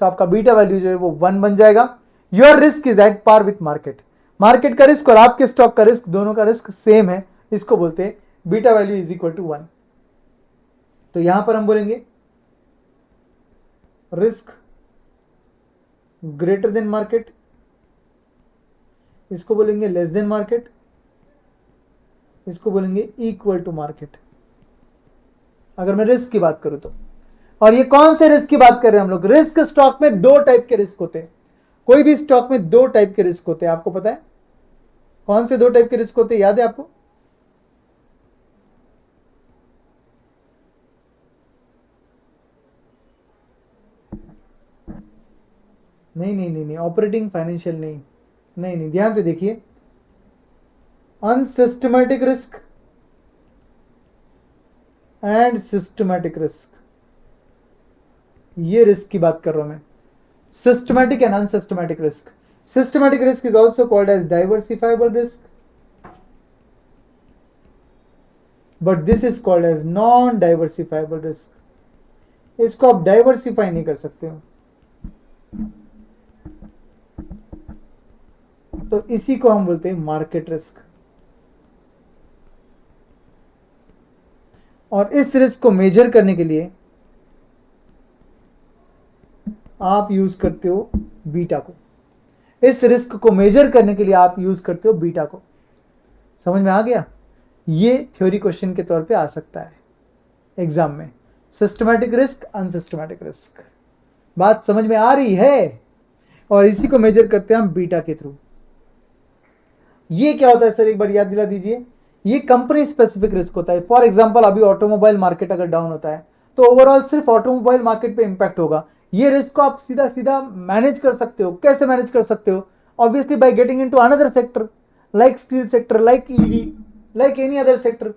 तो आपका बीटा वैल्यू जो है वो 1 बन जाएगा। Your risk is at par with market. Market का रिस्क और आपके स्टॉक का रिस्क, दोनों का रिस्क सेम है, इसको बोलते हैं beta value is equal to 1। तो यहां पर हम बोलेंगे रिस्क ग्रेटर देन मार्केट, इसको बोलेंगे लेस देन मार्केट, इसको बोलेंगे इक्वल टू मार्केट, अगर मैं रिस्क की बात करूं तो। और ये कौन से रिस्क की बात कर रहे हैं हम लोग? रिस्क स्टॉक में 2 टाइप के रिस्क होते हैं। कोई भी स्टॉक में 2 टाइप के रिस्क होते हैं, आपको पता है कौन से 2 टाइप के रिस्क होते हैं? याद है आपको? नहीं नहीं नहीं नहीं, ऑपरेटिंग फाइनेंशियल नहीं, नहीं नहीं, ध्यान से देखिए। Unsystematic risk and systematic risk, ये रिस्क की बात कर रहा हूं मैं। Systematic and unsystematic risk. Systematic risk is also called as diversifiable risk, but this is called as non diversifiable risk. इसको आप डाइवर्सिफाई नहीं कर सकते हो, तो इसी को हम बोलते हैं मार्केट रिस्क। और इस रिस्क को मेजर करने के लिए आप यूज करते हो बीटा को। इस रिस्क को मेजर करने के लिए आप यूज करते हो बीटा को। समझ में आ गया? ये थ्योरी क्वेश्चन के तौर पे आ सकता है एग्जाम में। सिस्टमैटिक रिस्क, अनसिस्टमैटिक रिस्क, बात समझ में आ रही है? और इसी को मेजर करते हैं हम बीटा के थ्रू। ये क्या होता है सर, एक बार याद दिला दीजिए। ये कंपनी स्पेसिफिक रिस्क होता है। फॉर एग्जांपल अभी ऑटोमोबाइल मार्केट अगर डाउन होता है तो ओवरऑल सिर्फ ऑटोमोबाइल मार्केट पे इंपैक्ट होगा। ये रिस्क को आप सीधा सीधा मैनेज कर सकते हो। कैसे मैनेज कर सकते हो? Obviously by getting into another sector like steel sector, like EV, like any other sector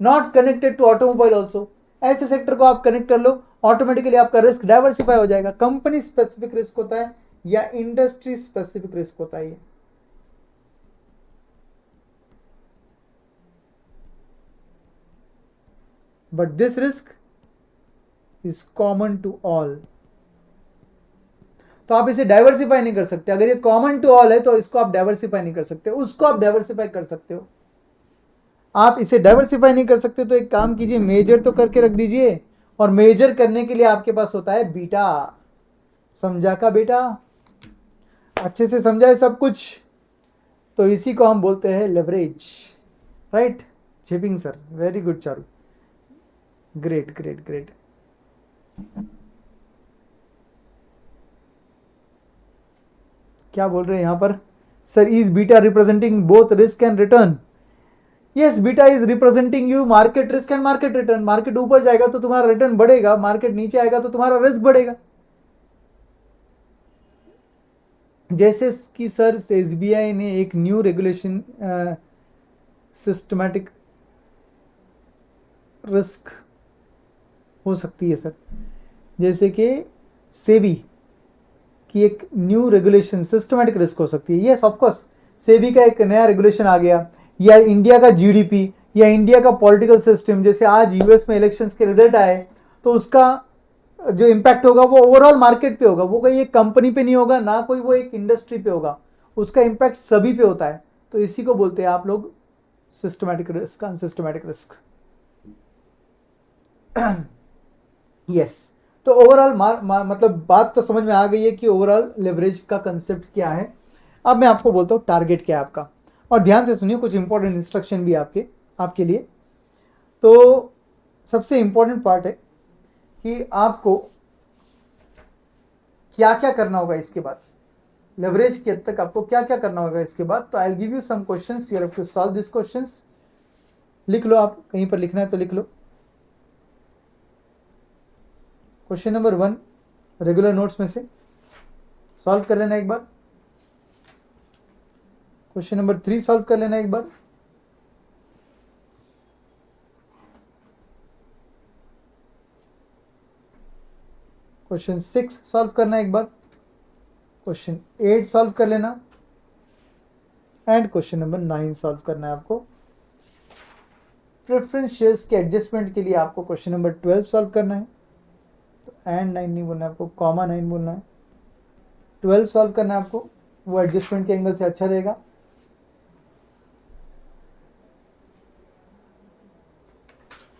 not connected to automobile also. ऐसे सेक्टर को आप कनेक्ट कर लो, ऑटोमेटिकली आपका रिस्क डाइवर्सिफाई हो जाएगा। कंपनी स्पेसिफिक रिस्क होता है या इंडस्ट्री स्पेसिफिक रिस्क होता है। But this risk is common to all. तो आप इसे डाइवर्सिफाई नहीं कर सकते। अगर ये कॉमन टू ऑल है तो इसको आप डाइवर्सिफाई नहीं कर सकते, उसको आप डाइवर्सिफाई कर सकते हो। आप इसे डाइवर्सिफाई नहीं कर सकते तो एक काम कीजिए, मेजर तो करके रख दीजिए। और मेजर करने के लिए आपके पास होता है बीटा। समझा का बेटा? अच्छे से समझा है सब कुछ? तो इसी को हम बोलते हैं leverage, right? Chipping sir, very good Charu, great great great. क्या बोल रहे हैं यहां पर sir? Is beta representing both risk and return? Yes, beta is representing you market risk and market return. Market ऊपर जाएगा तो तुम्हारा रिटर्न बढ़ेगा, मार्केट नीचे आएगा तो तुम्हारा रिस्क बढ़ेगा। जैसे कि सर एसबीआई ने एक न्यू रेगुलेशन सिस्टमैटिक रिस्क हो सकती है सर, जैसे कि सेबी की एक न्यू रेगुलेशन सिस्टमैटिक रिस्क हो सकती है। यस ऑफ कोर्स, सेबी का एक नया रेगुलेशन आ गया, या इंडिया का जीडीपी, या इंडिया का पॉलिटिकल सिस्टम। जैसे आज यूएस में इलेक्शंस के रिजल्ट आए तो उसका जो इम्पैक्ट होगा वो ओवरऑल मार्केट पे होगा, वो कोई एक कंपनी पे नहीं होगा, ना कोई वो एक इंडस्ट्री पे होगा, उसका इम्पैक्ट सभी पे होता है। तो इसी को बोलते हैं आप लोग systematic risk, unsystematic risk. Yes, तो ओवरऑल मतलब बात तो समझ में आ गई है कि ओवरऑल लेवरेज का कंसेप्ट क्या है। अब मैं आपको बोलता हूँ टारगेट क्या है आपका, और ध्यान से सुनिए, कुछ इंपॉर्टेंट इंस्ट्रक्शन भी आपके लिए। तो सबसे इंपॉर्टेंट पार्ट है कि आपको क्या क्या करना होगा इसके बाद, लेवरेज के तक आपको क्या क्या करना होगा इसके बाद। तो I will give you some questions, you have to solve this questions. लिख लो, आप कहीं पर लिखना है तो लिख लो। क्वेश्चन नंबर 1 रेगुलर नोट्स में से सॉल्व कर लेना एक बार। क्वेश्चन नंबर 3 सॉल्व कर लेना एक बार। क्वेश्चन 6 सॉल्व करना एक बार। क्वेश्चन 8 सॉल्व कर लेना, एंड क्वेश्चन नंबर 9 सॉल्व करना है आपको। प्रेफरेंस शेयर्स के एडजस्टमेंट के लिए आपको क्वेश्चन नंबर 12 सॉल्व करना है। तो एंड 9 नहीं बोलना है आपको, कॉमा 9 बोलना है। 12 सॉल्व करना है आपको, वो एडजस्टमेंट के एंगल से अच्छा रहेगा।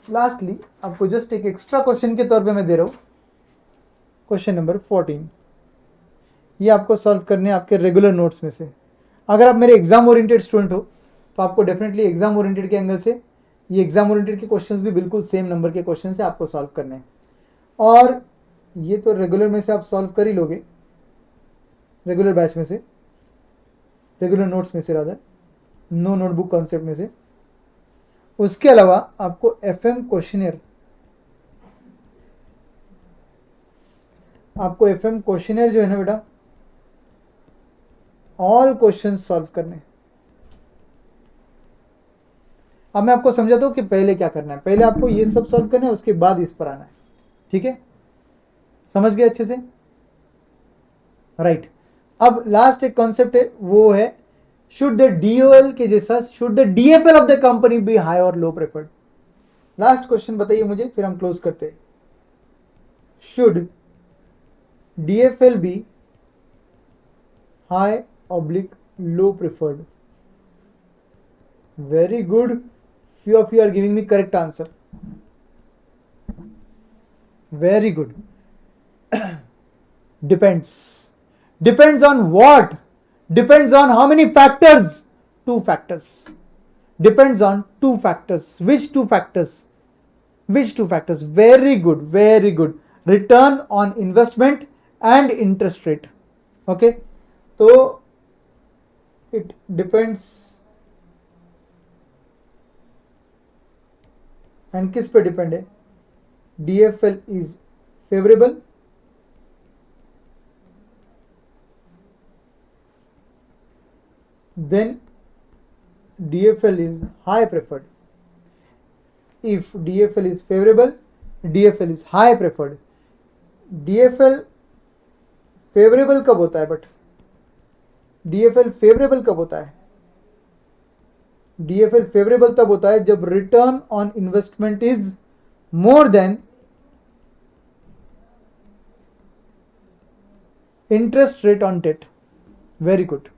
लास्टली आपको जस्ट एक एक्स्ट्रा क्वेश्चन के तौर पे मैं दे रहा हूं, क्वेश्चन नंबर 14, ये आपको सॉल्व करने हैं आपके रेगुलर नोट्स में से। अगर आप मेरे एग्जाम ओरिएंटेड स्टूडेंट हो तो आपको डेफिनेटली एग्जाम ओरिएंटेड के एंगल से ये एग्जाम ओरिएंटेड के क्वेश्चंस भी बिल्कुल सेम नंबर के क्वेश्चन से आपको सॉल्व करने हैं। और ये तो रेगुलर में से आप सॉल्व कर ही लोगे, रेगुलर बैच में से, रेगुलर नोट्स में से, रादर नो नोटबुक कॉन्सेप्ट में से। उसके अलावा आपको एफएम क्वेश्चनर, आपको एफएम क्वेश्चनर जो है ना बेटा, ऑल क्वेश्चंस सॉल्व करने। अब मैं आपको समझाता हूं कि पहले क्या करना है। पहले आपको ये सब सॉल्व करना है, उसके बाद इस पर आना है। ठीक है, समझ गए अच्छे से? राइट। अब लास्ट एक कॉन्सेप्ट है, वो है शुड द डीओएल के जैसा, should the DFL of the company be high और लो प्रेफर्ड। लास्ट क्वेश्चन बताइए मुझे, फिर हम क्लोज करते हैं। Should DFL be high oblique low preferred? Very good, few of you are giving me correct answer. Very good. Depends. Depends on what? Depends on how many factors? 2 factors. Depends on 2 factors. Which 2 factors? Which 2 factors? Very good, very good. Return on investment and interest rate. Okay, so it depends. And किस पे depend है? DFL is favourable, then DFL is high preferred. If DFL is favourable, DFL is high preferred. DFL favourable कब होता है? But DFL favourable कब होता है? DFL favourable तब होता है जब return on investment is more than interest rate on debt. Very good.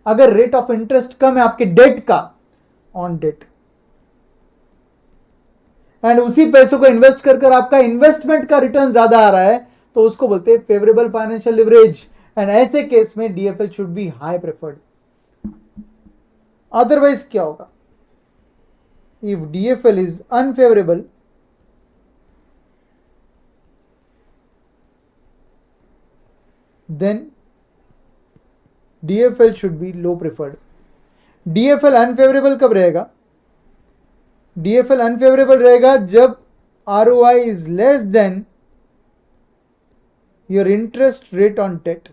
अगर रेट ऑफ इंटरेस्ट कम है आपके डेट का, ऑन डेट, एंड उसी पैसों को इन्वेस्ट कर आपका इन्वेस्टमेंट का रिटर्न ज्यादा आ रहा है, तो उसको बोलते हैं फेवरेबल फाइनेंशियल लिवरेज। एंड ऐसे केस में DFL should be high preferred. Otherwise क्या होगा? If DFL is unfavourable, then DFL should be low preferred. DFL unfavourable कब रहेगा? डीएफएल अनफेवरेबल रहेगा जब ROI is less than your interest rate on debt.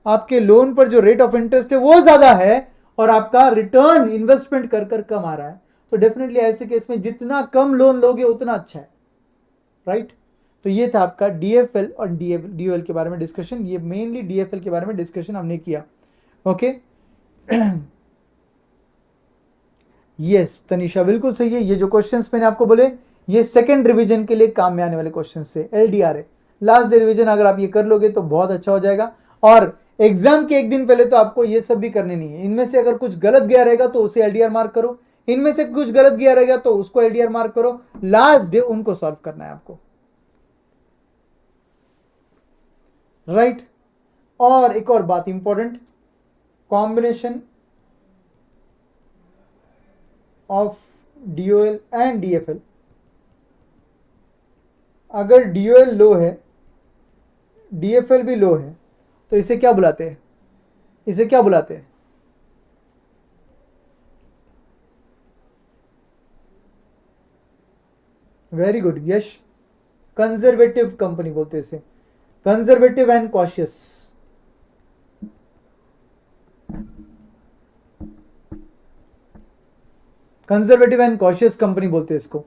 आपके loan पर जो रेट ऑफ इंटरेस्ट है वो ज्यादा है और आपका रिटर्न इन्वेस्टमेंट कर कम आ रहा है, तो डेफिनेटली ऐसे केस में जितना कम लोन लोगे उतना अच्छा है, राइट? तो ये था आपका डीएफएल और डीओएल के बारे में डिस्कशन। ये मेनली डीएफएल के बारे में डिस्कशन हमने किया। ओके, यस तनिषा बिल्कुल सही है। ये जो क्वेश्चंस मैंने आपको बोले ये सेकेंड रिवीजन के लिए काम में आने वाले क्वेश्चन से LDR है। लास्ट डे रिवीजन अगर आप ये कर लोगे तो बहुत अच्छा हो जाएगा। और एग्जाम के एक दिन पहले तो आपको ये सब भी करने नहीं है। इनमें से अगर कुछ गलत गया रहेगा तो उसे LDR मार्क करो, इनमें से कुछ गलत गया रहेगा तो उसको LDR मार्क करो। लास्ट डे उनको सॉल्व करना है आपको, राइट। और एक और बात important, combination of DOL and DFL। अगर DOL लो है, DFL भी लो है, तो इसे क्या बुलाते हैं? इसे क्या बुलाते हैं? वेरी गुड यश, कंजर्वेटिव कंपनी बोलते हैं इसे, conservative and cautious. Conservative and cautious company बोलते हैं इसको।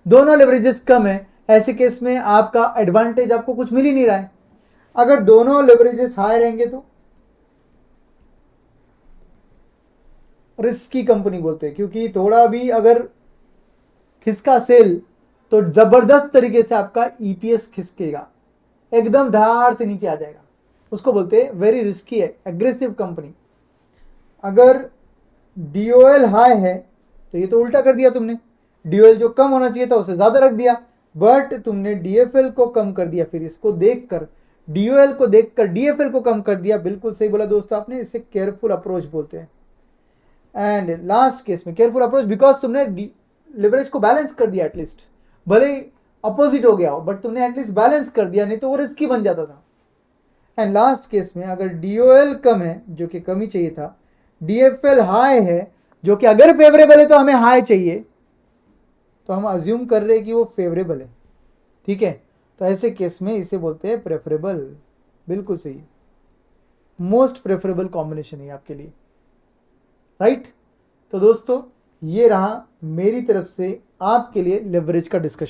दोनों लेवरेजेस कम है, ऐसे केस में आपका एडवांटेज आपको कुछ मिल ही नहीं रहा है। अगर दोनों लेवरेजेस हाई रहेंगे तो रिस्की कंपनी बोलते हैं, क्योंकि थोड़ा भी अगर खिसका सेल तो जबरदस्त तरीके से आपका EPS खिसकेगा, एकदम धार से नीचे आ जाएगा। उसको बोलते हैं वेरी रिस्की है, एग्रेसिव कंपनी। अगर DOL हाई है तो ये तो उल्टा कर दिया तुमने, DOL जो कम होना चाहिए था उसे ज्यादा रख दिया, बट तुमने DFL को कम कर दिया। फिर इसको देखकर, DOL को देखकर DFL को कम कर दिया। बिल्कुल सही बोला दोस्तों आपने, इसे केयरफुल अप्रोच बोलते हैं। एंड लास्ट केस में केयरफुल अप्रोच बिकॉज तुमने लिवरेज को बैलेंस कर दिया। एटलीस्ट भले अपोजिट हो गया हो, बट तुमने एटलीस्ट बैलेंस कर दिया, नहीं तो वो रिस्की बन जाता था। एंड लास्ट केस में अगर DOL कम है, जो कि कम ही चाहिए था, DFL हाई है, जो कि अगर फेवरेबल है तो हमें हाई चाहिए, तो हम अज्यूम कर रहे हैं कि वो फेवरेबल है, ठीक है। तो ऐसे केस में इसे बोलते हैं प्रेफरेबल। बिल्कुल सही है, मोस्ट प्रेफरेबल कॉम्बिनेशन है आपके लिए, राइट। तो दोस्तों ये रहा मेरी तरफ से आपके लिए लेवरेज का डिस्कशन।